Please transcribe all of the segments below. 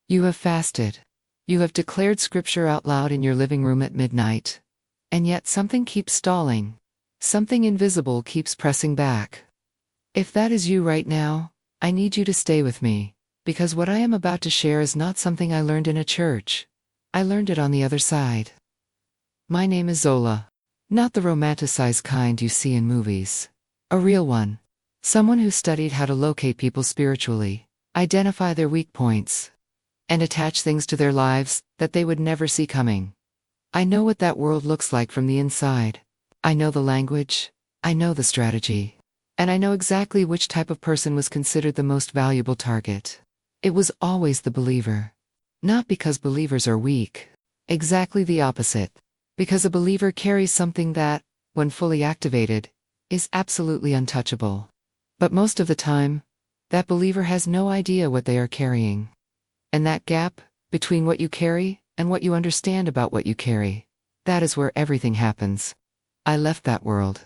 You have fasted. You have declared scripture out loud in your living room at midnight. And yet something keeps stalling. Something invisible keeps pressing back. If that is you right now, I need you to stay with me, because what I am about to share is not something I learned in a church. I learned it on the other side. My name is Zola. Not the romanticized kind you see in movies. A real one. Someone who studied how to locate people spiritually, identify their weak points, and attach things to their lives that they would never see coming. I know what that world looks like from the inside. I know the language. I know the strategy. And I know exactly which type of person was considered the most valuable target. It was always the believer. Not because believers are weak. Exactly the opposite. Because a believer carries something that, when fully activated, is absolutely untouchable. But most of the time, that believer has no idea what they are carrying. And that gap, between what you carry and what you understand about what you carry, that is where everything happens. I left that world.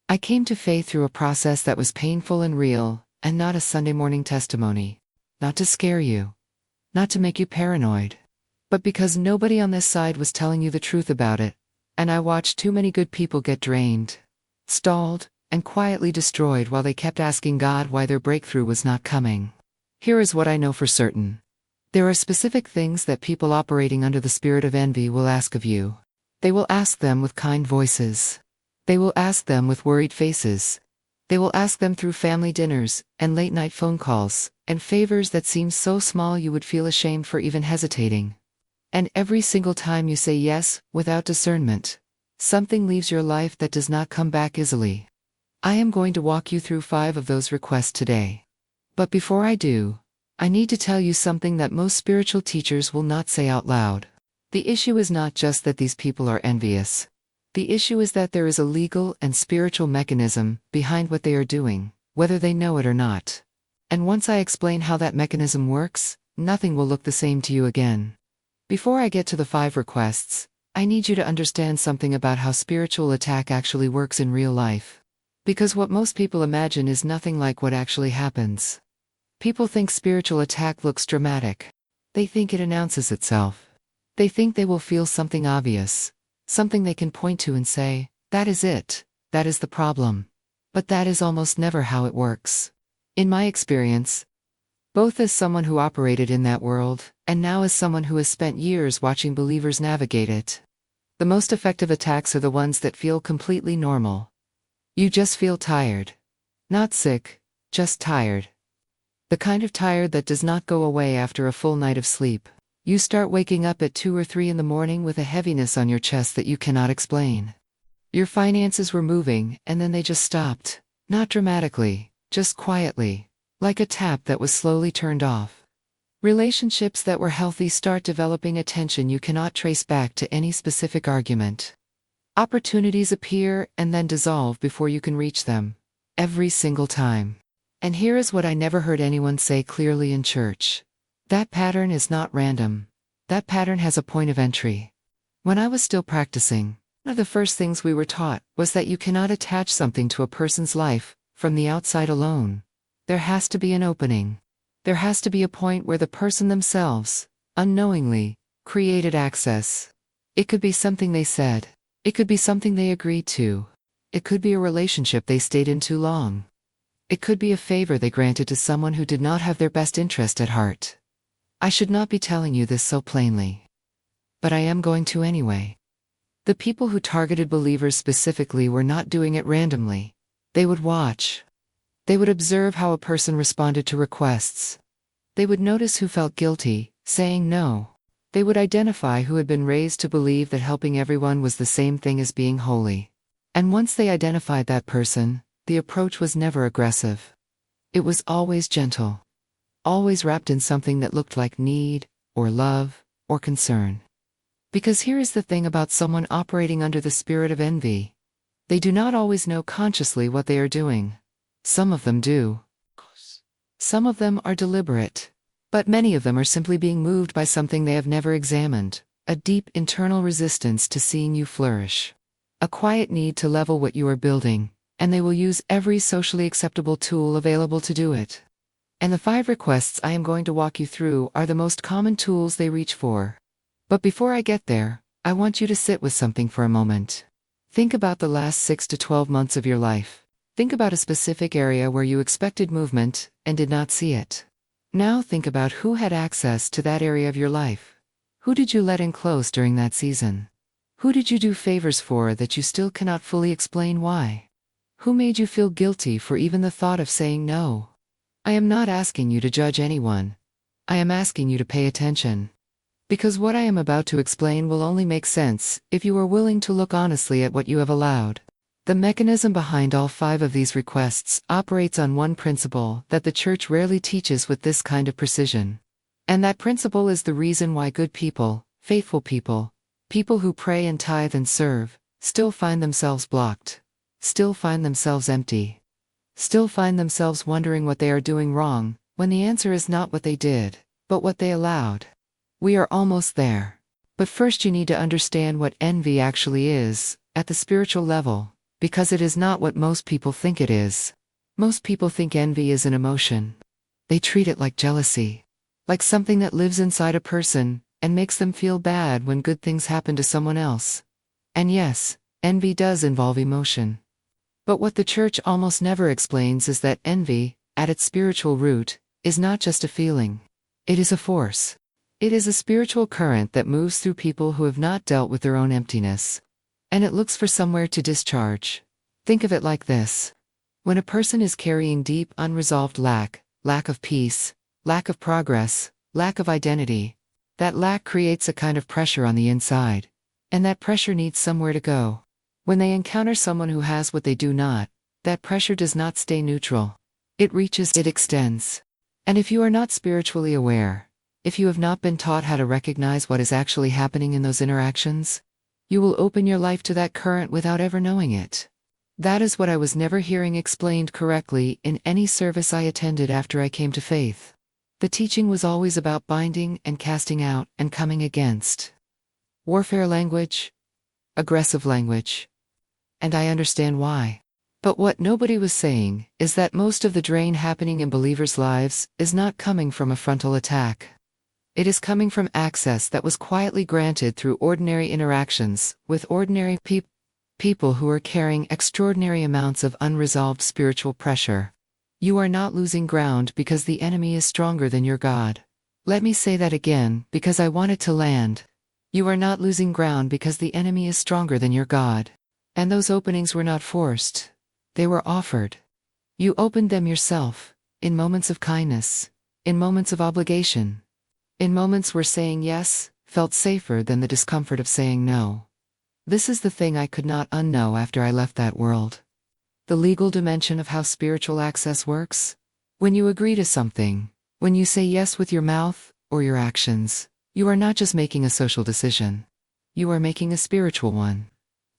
I came to faith through a process that was painful and real, and not a Sunday morning testimony. Not to scare you. Not to make you paranoid. But because nobody on this side was telling you the truth about it, and I watched too many good people get drained, stalled, and quietly destroyed while they kept asking God why their breakthrough was not coming. Here is what I know for certain. There are specific things that people operating under the spirit of envy will ask of you. They will ask them with kind voices. They will ask them with worried faces. They will ask them through family dinners and late-night phone calls, and favors that seem so small you would feel ashamed for even hesitating. And every single time you say yes, without discernment, something leaves your life that does not come back easily. I am going to walk you through 5 of those requests today. But before I do, I need to tell you something that most spiritual teachers will not say out loud. The issue is not just that these people are envious. The issue is that there is a legal and spiritual mechanism behind what they are doing, whether they know it or not. And once I explain how that mechanism works, nothing will look the same to you again. Before I get to the 5 requests, I need you to understand something about how spiritual attack actually works in real life. Because what most people imagine is nothing like what actually happens. People think spiritual attack looks dramatic. They think it announces itself. They think they will feel something obvious, something they can point to and say, that is it, that is the problem. But that is almost never how it works. In my experience, both as someone who operated in that world, and now as someone who has spent years watching believers navigate it, the most effective attacks are the ones that feel completely normal. You just feel tired. Not sick, just tired. The kind of tired that does not go away after a full night of sleep. You start waking up at 2 or 3 in the morning with a heaviness on your chest that you cannot explain. Your finances were moving, and then they just stopped. Not dramatically, just quietly, like a tap that was slowly turned off. Relationships that were healthy start developing a tension you cannot trace back to any specific argument. Opportunities appear and then dissolve before you can reach them. Every single time. And here is what I never heard anyone say clearly in church. That pattern is not random. That pattern has a point of entry. When I was still practicing, one of the first things we were taught was that you cannot attach something to a person's life from the outside alone. There has to be an opening. There has to be a point where the person themselves, unknowingly, created access. It could be something they said. It could be something they agreed to. It could be a relationship they stayed in too long. It could be a favor they granted to someone who did not have their best interest at heart. I should not be telling you this so plainly. But I am going to anyway. The people who targeted believers specifically were not doing it randomly. They would watch. They would observe how a person responded to requests. They would notice who felt guilty, saying no. They would identify who had been raised to believe that helping everyone was the same thing as being holy. And once they identified that person, the approach was never aggressive. It was always gentle. Always wrapped in something that looked like need, or love, or concern. Because here is the thing about someone operating under the spirit of envy. They do not always know consciously what they are doing. Some of them do. Some of them are deliberate. But many of them are simply being moved by something they have never examined, a deep internal resistance to seeing you flourish. A quiet need to level what you are building, and they will use every socially acceptable tool available to do it. And the 5 requests I am going to walk you through are the most common tools they reach for. But before I get there, I want you to sit with something for a moment. Think about the last 6 to 12 months of your life. Think about a specific area where you expected movement and did not see it. Now think about who had access to that area of your life. Who did you let in close during that season? Who did you do favors for that you still cannot fully explain why? Who made you feel guilty for even the thought of saying no? I am not asking you to judge anyone. I am asking you to pay attention. Because what I am about to explain will only make sense if you are willing to look honestly at what you have allowed. The mechanism behind all 5 of these requests operates on one principle that the church rarely teaches with this kind of precision. And that principle is the reason why good people, faithful people, people who pray and tithe and serve, still find themselves blocked, still find themselves empty, still find themselves wondering what they are doing wrong, when the answer is not what they did, but what they allowed. We are almost there. But first you need to understand what envy actually is, at the spiritual level, because it is not what most people think it is. Most people think envy is an emotion. They treat it like jealousy, like something that lives inside a person and makes them feel bad when good things happen to someone else. And yes, envy does involve emotion. But what the church almost never explains is that envy, at its spiritual root, is not just a feeling. It is a force. It is a spiritual current that moves through people who have not dealt with their own emptiness. And it looks for somewhere to discharge. Think of it like this. When a person is carrying deep, unresolved lack of peace, lack of progress, lack of identity, that lack creates a kind of pressure on the inside. And that pressure needs somewhere to go. When they encounter someone who has what they do not, that pressure does not stay neutral. It reaches, it extends. And if you are not spiritually aware, if you have not been taught how to recognize what is actually happening in those interactions, you will open your life to that current without ever knowing it. That is what I was never hearing explained correctly in any service I attended after I came to faith. The teaching was always about binding and casting out and coming against. Warfare language, aggressive language. And I understand why. But what nobody was saying is that most of the drain happening in believers' lives is not coming from a frontal attack. It is coming from access that was quietly granted through ordinary interactions with ordinary people who are carrying extraordinary amounts of unresolved spiritual pressure. You are not losing ground because the enemy is stronger than your God. Let me say that again because I want it to land. You are not losing ground because the enemy is stronger than your God. And those openings were not forced. They were offered. You opened them yourself, in moments of kindness, in moments of obligation, in moments where saying yes felt safer than the discomfort of saying no. This is the thing I could not unknow after I left that world. The legal dimension of how spiritual access works. When you agree to something, when you say yes with your mouth or your actions, you are not just making a social decision. You are making a spiritual one.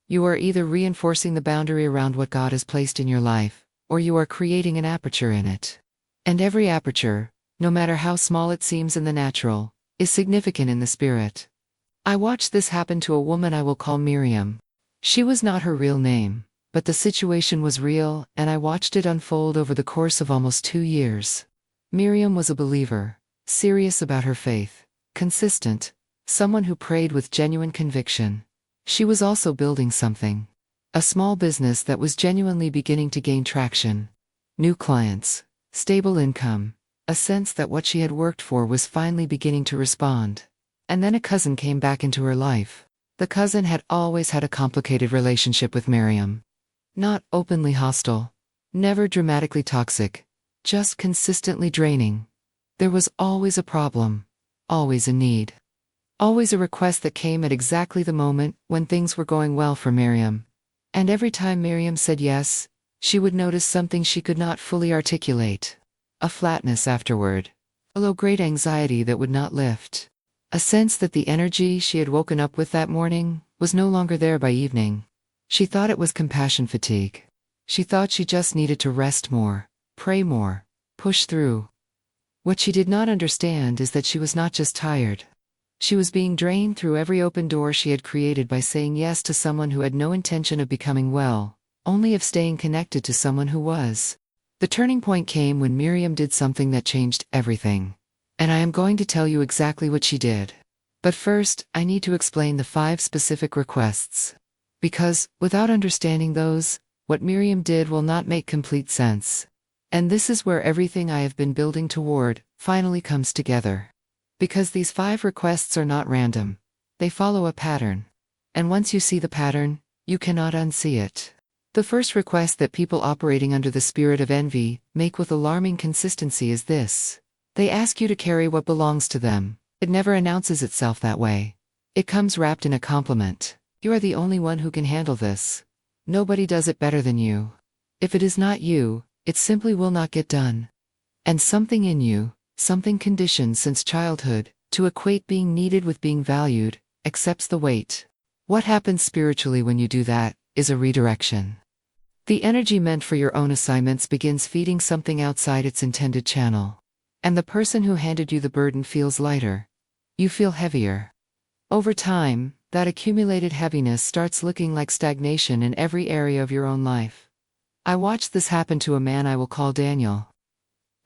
You are either reinforcing the boundary around what God has placed in your life, or you are creating an aperture in it. And every aperture, no matter how small it seems in the natural, is significant in the spirit. I watched this happen to a woman I will call Miriam. She was not her real name, but the situation was real, and I watched it unfold over the course of almost 2 years. Miriam was a believer, serious about her faith, consistent, someone who prayed with genuine conviction. She was also building something. A small business that was genuinely beginning to gain traction. New clients, stable income, a sense that what she had worked for was finally beginning to respond. And then a cousin came back into her life. The cousin had always had a complicated relationship with Miriam. Not openly hostile, never dramatically toxic, just consistently draining. There was always a problem, always a need. Always a request that came at exactly the moment when things were going well for Miriam. And every time Miriam said yes, she would notice something she could not fully articulate. A flatness afterward. A low-grade anxiety that would not lift. A sense that the energy she had woken up with that morning was no longer there by evening. She thought it was compassion fatigue. She thought she just needed to rest more, pray more, push through. What she did not understand is that she was not just tired. She was being drained through every open door she had created by saying yes to someone who had no intention of becoming well, only of staying connected to someone who was. The turning point came when Miriam did something that changed everything. And I am going to tell you exactly what she did. But first, I need to explain the 5 specific requests. Because, without understanding those, what Miriam did will not make complete sense. And this is where everything I have been building toward finally comes together. Because these 5 requests are not random. They follow a pattern. And once you see the pattern, you cannot unsee it. The first request that people operating under the spirit of envy make with alarming consistency is this. They ask you to carry what belongs to them. It never announces itself that way. It comes wrapped in a compliment. You are the only one who can handle this. Nobody does it better than you. If it is not you, it simply will not get done. And something in you, something conditioned since childhood, to equate being needed with being valued, accepts the weight. What happens spiritually when you do that is a redirection. The energy meant for your own assignments begins feeding something outside its intended channel. And the person who handed you the burden feels lighter. You feel heavier. Over time, that accumulated heaviness starts looking like stagnation in every area of your own life. I watched this happen to a man I will call Daniel.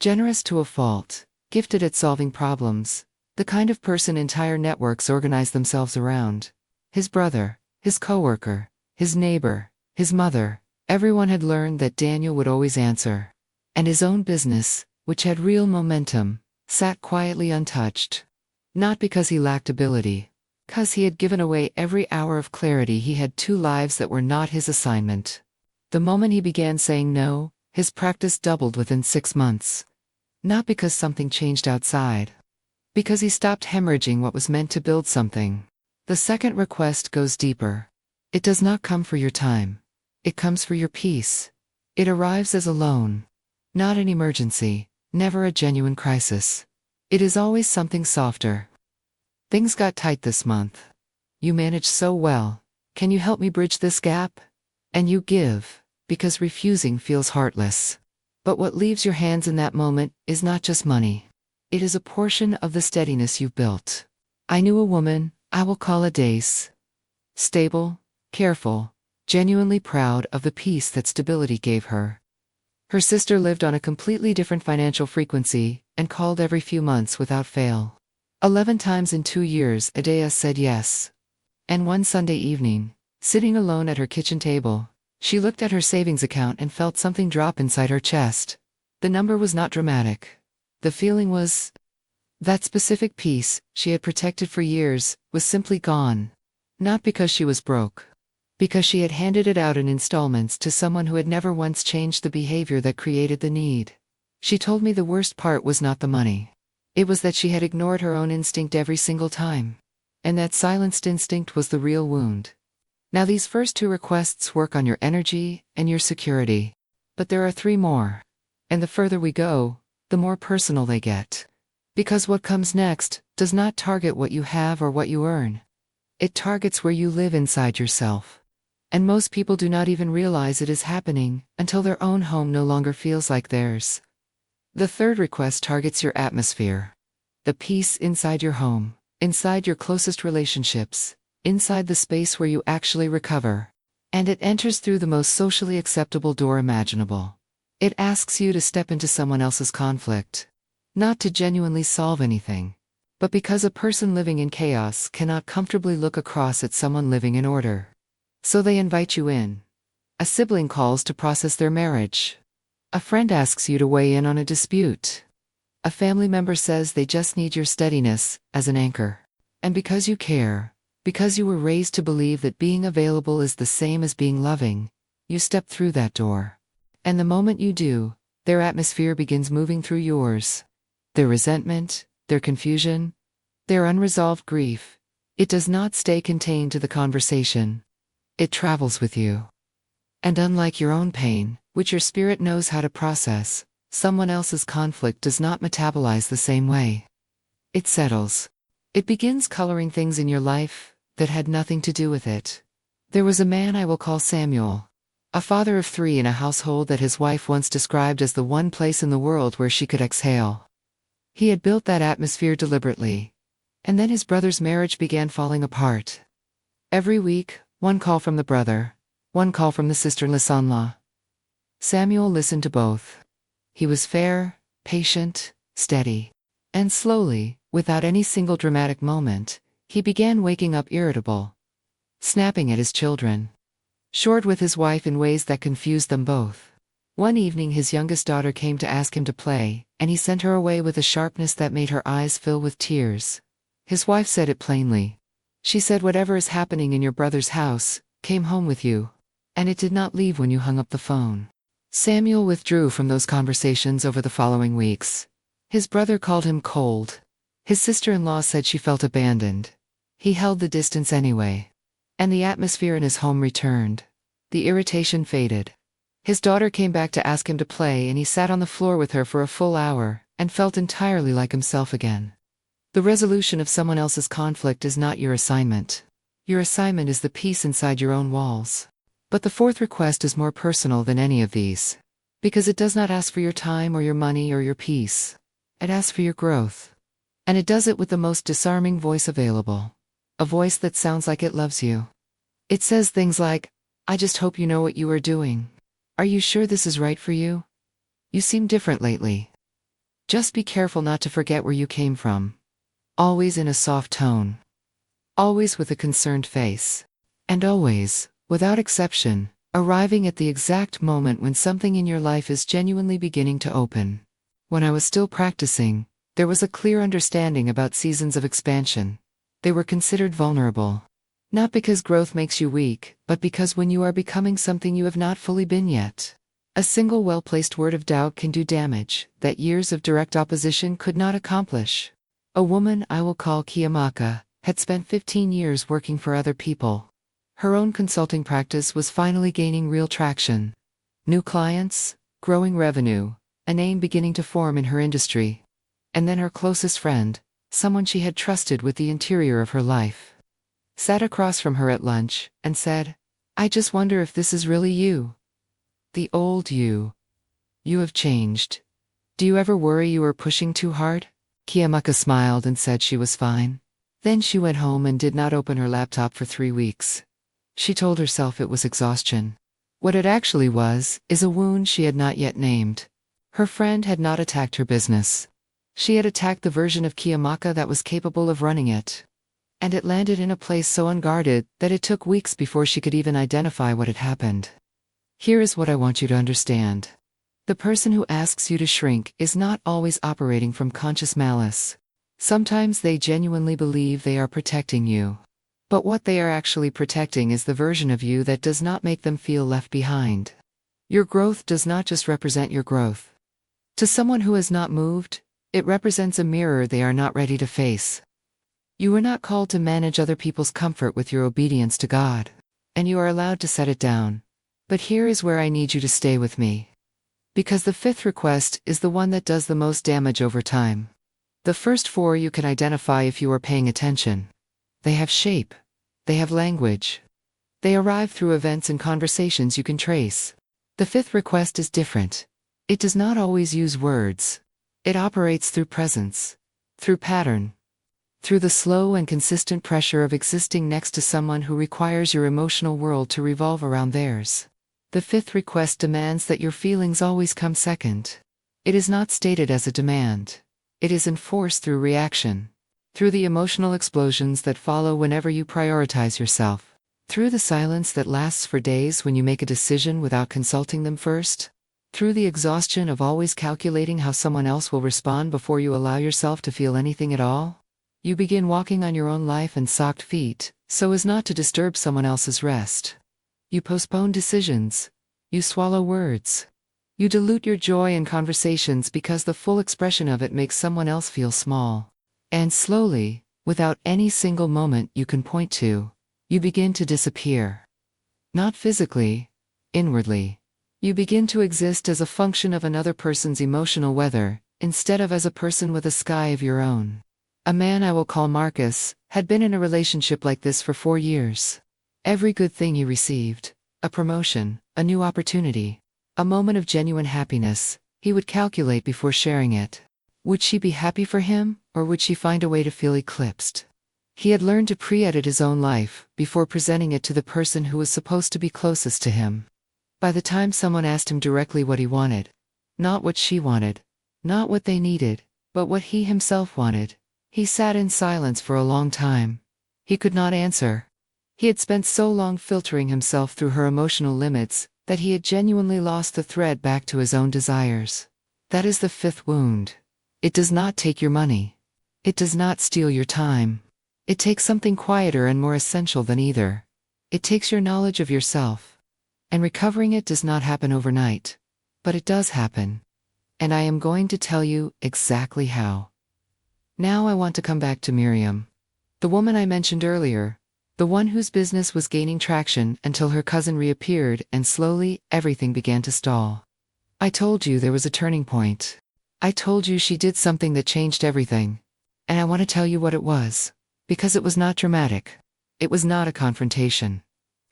Generous to a fault, gifted at solving problems, the kind of person entire networks organize themselves around. His brother, his coworker, his neighbor, his mother, everyone had learned that Daniel would always answer. And his own business, which had real momentum, sat quietly untouched. Not because he lacked ability. Because he had given away every hour of clarity. He had 2 lives that were not his assignment. The moment he began saying no, his practice doubled within 6 months. Not because something changed outside. Because he stopped hemorrhaging what was meant to build something. The second request goes deeper. It does not come for your time. It comes for your peace. It arrives as a loan. Not an emergency, never a genuine crisis. It is always something softer. Things got tight this month. You managed so well. Can you help me bridge this gap? And you give, because refusing feels heartless. But what leaves your hands in that moment is not just money. It is a portion of the steadiness you've built. I knew a woman, I will call a Dace. Stable, careful, genuinely proud of the peace that stability gave her. Her sister lived on a completely different financial frequency and called every few months without fail. 11 times in 2 years, Adea said yes. And one Sunday evening, sitting alone at her kitchen table, she looked at her savings account and felt something drop inside her chest. The number was not dramatic. The feeling was that specific peace she had protected for years was simply gone. Not because she was broke. Because she had handed it out in installments to someone who had never once changed the behavior that created the need. She told me the worst part was not the money. It was that she had ignored her own instinct every single time. And that silenced instinct was the real wound. Now these first 2 requests work on your energy and your security. But there are 3 more. And the further we go, the more personal they get. Because what comes next does not target what you have or what you earn. It targets where you live inside yourself. And most people do not even realize it is happening until their own home no longer feels like theirs. The third request targets your atmosphere. The peace inside your home, inside your closest relationships, inside the space where you actually recover. And it enters through the most socially acceptable door imaginable. It asks you to step into someone else's conflict. Not to genuinely solve anything, but because a person living in chaos cannot comfortably look across at someone living in order. So they invite you in. A sibling calls to process their marriage. A friend asks you to weigh in on a dispute. A family member says they just need your steadiness as an anchor. And because you care, because you were raised to believe that being available is the same as being loving, you step through that door. And the moment you do, their atmosphere begins moving through yours. Their resentment, their confusion, their unresolved grief. It does not stay contained to the conversation. It travels with you. And unlike your own pain, which your spirit knows how to process, someone else's conflict does not metabolize the same way. It settles. It begins coloring things in your life that had nothing to do with it. There was a man I will call Samuel. A father of 3 in a household that his wife once described as the one place in the world where she could exhale. He had built that atmosphere deliberately. And then his brother's marriage began falling apart. Every week, one call from the brother, one call from the sister-in-law. Samuel listened to both. He was fair, patient, steady. And slowly, without any single dramatic moment, he began waking up irritable, snapping at his children, short with his wife in ways that confused them both. One evening his youngest daughter came to ask him to play, and he sent her away with a sharpness that made her eyes fill with tears. His wife said it plainly. She said, "Whatever is happening in your brother's house came home with you, and it did not leave when you hung up the phone." Samuel withdrew from those conversations over the following weeks. His brother called him cold. His sister-in-law said she felt abandoned. He held the distance anyway. And the atmosphere in his home returned. The irritation faded. His daughter came back to ask him to play, and he sat on the floor with her for a full hour, and felt entirely like himself again. The resolution of someone else's conflict is not your assignment. Your assignment is the peace inside your own walls. But the fourth request is more personal than any of these. Because it does not ask for your time or your money or your peace. It asks for your growth. And it does it with the most disarming voice available. A voice that sounds like it loves you. It says things like, "I just hope you know what you are doing. Are you sure this is right for you? You seem different lately. Just be careful not to forget where you came from." Always in a soft tone. Always with a concerned face. And always, without exception, arriving at the exact moment when something in your life is genuinely beginning to open. When I was still practicing, there was a clear understanding about seasons of expansion. They were considered vulnerable. Not because growth makes you weak, but because when you are becoming something you have not fully been yet. A single well-placed word of doubt can do damage that years of direct opposition could not accomplish. A woman I will call Kiyamaka had spent 15 years working for other people. Her own consulting practice was finally gaining real traction. New clients, growing revenue, a name beginning to form in her industry. And then her closest friend, someone she had trusted with the interior of her life, sat across from her at lunch and said, "I just wonder if this is really you. The old you. You have changed. Do you ever worry you are pushing too hard?" Kiyamaka smiled and said she was fine. Then she went home and did not open her laptop for 3 weeks. She told herself it was exhaustion. What it actually was, is a wound she had not yet named. Her friend had not attacked her business. She had attacked the version of Kiyamaka that was capable of running it. And it landed in a place so unguarded that it took weeks before she could even identify what had happened. Here is what I want you to understand. The person who asks you to shrink is not always operating from conscious malice. Sometimes they genuinely believe they are protecting you. But what they are actually protecting is the version of you that does not make them feel left behind. Your growth does not just represent your growth. To someone who has not moved, it represents a mirror they are not ready to face. You are not called to manage other people's comfort with your obedience to God, and you are allowed to set it down. But here is where I need you to stay with me. Because the fifth request is the one that does the most damage over time. The first 4 you can identify if you are paying attention. They have shape. They have language. They arrive through events and conversations you can trace. The fifth request is different. It does not always use words. It operates through presence, through pattern, through the slow and consistent pressure of existing next to someone who requires your emotional world to revolve around theirs. The fifth request demands that your feelings always come second. It is not stated as a demand. It is enforced through reaction, through the emotional explosions that follow whenever you prioritize yourself, through the silence that lasts for days when you make a decision without consulting them first, through the exhaustion of always calculating how someone else will respond before you allow yourself to feel anything at all. You begin walking on your own life and socked feet, so as not to disturb someone else's rest. You postpone decisions. You swallow words. You dilute your joy in conversations because the full expression of it makes someone else feel small. And slowly, without any single moment you can point to, you begin to disappear. Not physically, inwardly. You begin to exist as a function of another person's emotional weather, instead of as a person with a sky of your own. A man I will call Marcus had been in a relationship like this for 4 years. Every good thing he received, a promotion, a new opportunity, a moment of genuine happiness, he would calculate before sharing it. Would she be happy for him, or would she find a way to feel eclipsed? He had learned to pre-edit his own life before presenting it to the person who was supposed to be closest to him. By the time someone asked him directly what he wanted, Not what she wanted. Not what they needed, but what he himself wanted. He sat in silence for a long time. He could not answer. He had spent so long filtering himself through her emotional limits that he had genuinely lost the thread back to his own desires. That is the fifth wound. It does not take your money. It does not steal your time. It takes something quieter and more essential than either. It takes your knowledge of yourself. And recovering it does not happen overnight. But it does happen. And I am going to tell you exactly how. Now I want to come back to Miriam. The woman I mentioned earlier. The one whose business was gaining traction until her cousin reappeared and slowly everything began to stall. I told you there was a turning point. I told you she did something that changed everything. And I want to tell you what it was. Because it was not dramatic. It was not a confrontation.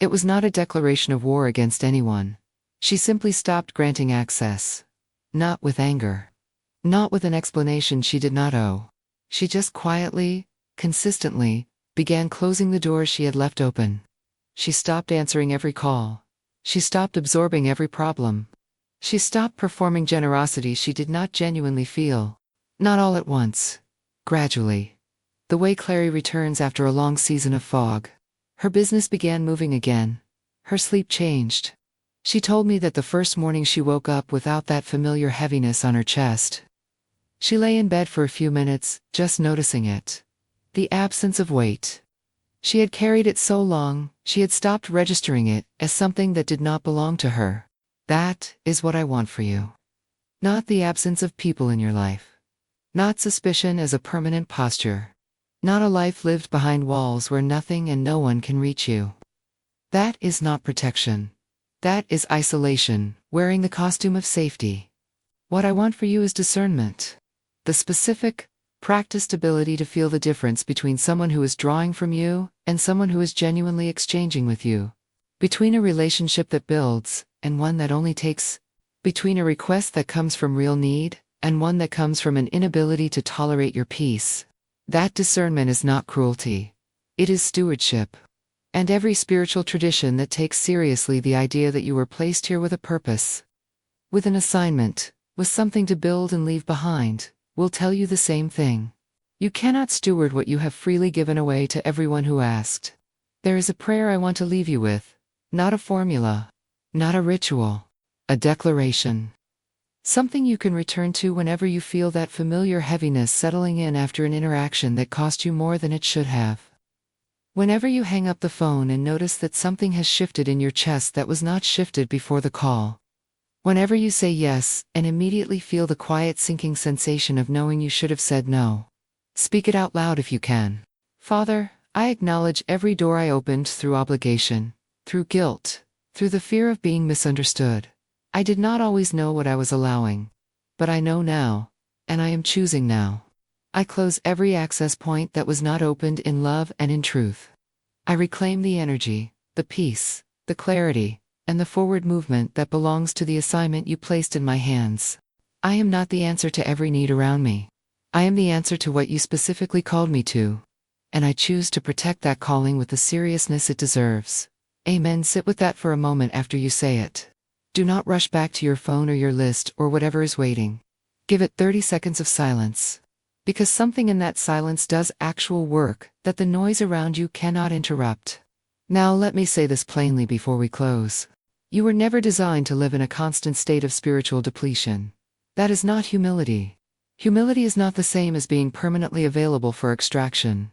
It was not a declaration of war against anyone. She simply stopped granting access. Not with anger. Not with an explanation she did not owe. She just quietly, consistently, began closing the doors she had left open. She stopped answering every call. She stopped absorbing every problem. She stopped performing generosity she did not genuinely feel. Not all at once. Gradually. The way Clary returns after a long season of fog. Her business began moving again. Her sleep changed. She told me that the first morning she woke up without that familiar heaviness on her chest. She lay in bed for a few minutes, just noticing it. The absence of weight. She had carried it so long, she had stopped registering it as something that did not belong to her. That is what I want for you. Not the absence of people in your life. Not suspicion as a permanent posture. Not a life lived behind walls where nothing and no one can reach you. That is not protection. That is isolation, wearing the costume of safety. What I want for you is discernment. The specific, practiced ability to feel the difference between someone who is drawing from you and someone who is genuinely exchanging with you. Between a relationship that builds and one that only takes. Between a request that comes from real need and one that comes from an inability to tolerate your peace. That discernment is not cruelty. It is stewardship. And every spiritual tradition that takes seriously the idea that you were placed here with a purpose, with an assignment, with something to build and leave behind, will tell you the same thing. You cannot steward what you have freely given away to everyone who asked. There is a prayer I want to leave you with. Not a formula. Not a ritual. A declaration. Something you can return to whenever you feel that familiar heaviness settling in after an interaction that cost you more than it should have. Whenever you hang up the phone and notice that something has shifted in your chest that was not shifted before the call. Whenever you say yes and immediately feel the quiet sinking sensation of knowing you should have said no. Speak it out loud if you can. Father, I acknowledge every door I opened through obligation, through guilt, through the fear of being misunderstood. I did not always know what I was allowing. But I know now, and I am choosing now. I close every access point that was not opened in love and in truth. I reclaim the energy, the peace, the clarity, and the forward movement that belongs to the assignment you placed in my hands. I am not the answer to every need around me. I am the answer to what you specifically called me to. And I choose to protect that calling with the seriousness it deserves. Amen. Sit with that for a moment after you say it. Do not rush back to your phone or your list or whatever is waiting. Give it 30 seconds of silence. Because something in that silence does actual work that the noise around you cannot interrupt. Now let me say this plainly before we close. You were never designed to live in a constant state of spiritual depletion. That is not humility. Humility is not the same as being permanently available for extraction.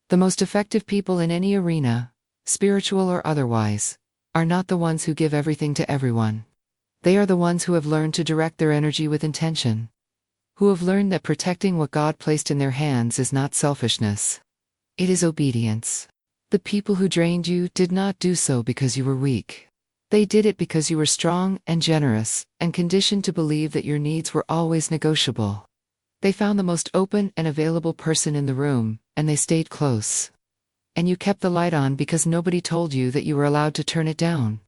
The most effective people in any arena, spiritual or otherwise, are not the ones who give everything to everyone. They are the ones who have learned to direct their energy with intention. Who have learned that protecting what God placed in their hands is not selfishness. It is obedience. The people who drained you did not do so because you were weak. They did it because you were strong and generous, and conditioned to believe that your needs were always negotiable. They found the most open and available person in the room, and they stayed close. And you kept the light on because nobody told you that you were allowed to turn it down.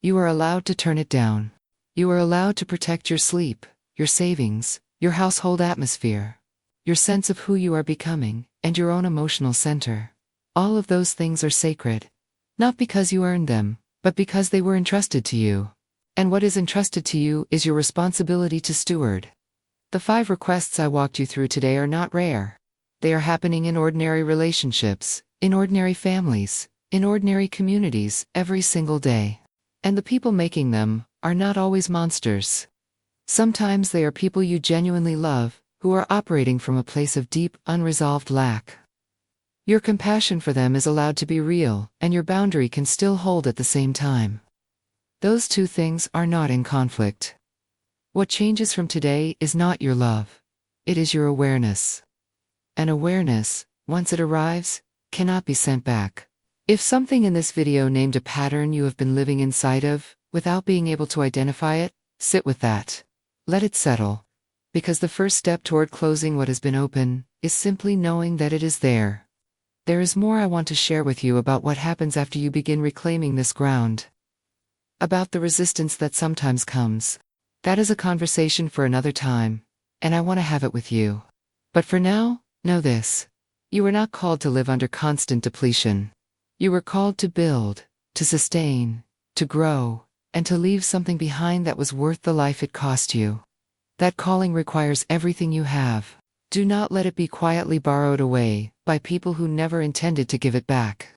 You are allowed to turn it down. You are allowed to protect your sleep, your savings, your household atmosphere, your sense of who you are becoming, and your own emotional center. All of those things are sacred. Not because you earned them, but because they were entrusted to you. And what is entrusted to you is your responsibility to steward. The 5 requests I walked you through today are not rare. They are happening in ordinary relationships, in ordinary families, in ordinary communities, every single day. And the people making them are not always monsters. Sometimes they are people you genuinely love, who are operating from a place of deep, unresolved lack. Your compassion for them is allowed to be real, and your boundary can still hold at the same time. Those 2 things are not in conflict. What changes from today is not your love. It is your awareness. And awareness, once it arrives, cannot be sent back. If something in this video named a pattern you have been living inside of, without being able to identify it, sit with that. Let it settle. Because the first step toward closing what has been open is simply knowing that it is there. There is more I want to share with you about what happens after you begin reclaiming this ground. About the resistance that sometimes comes. That is a conversation for another time, and I want to have it with you. But for now, know this. You were not called to live under constant depletion. You were called to build, to sustain, to grow, and to leave something behind that was worth the life it cost you. That calling requires everything you have. Do not let it be quietly borrowed away by people who never intended to give it back.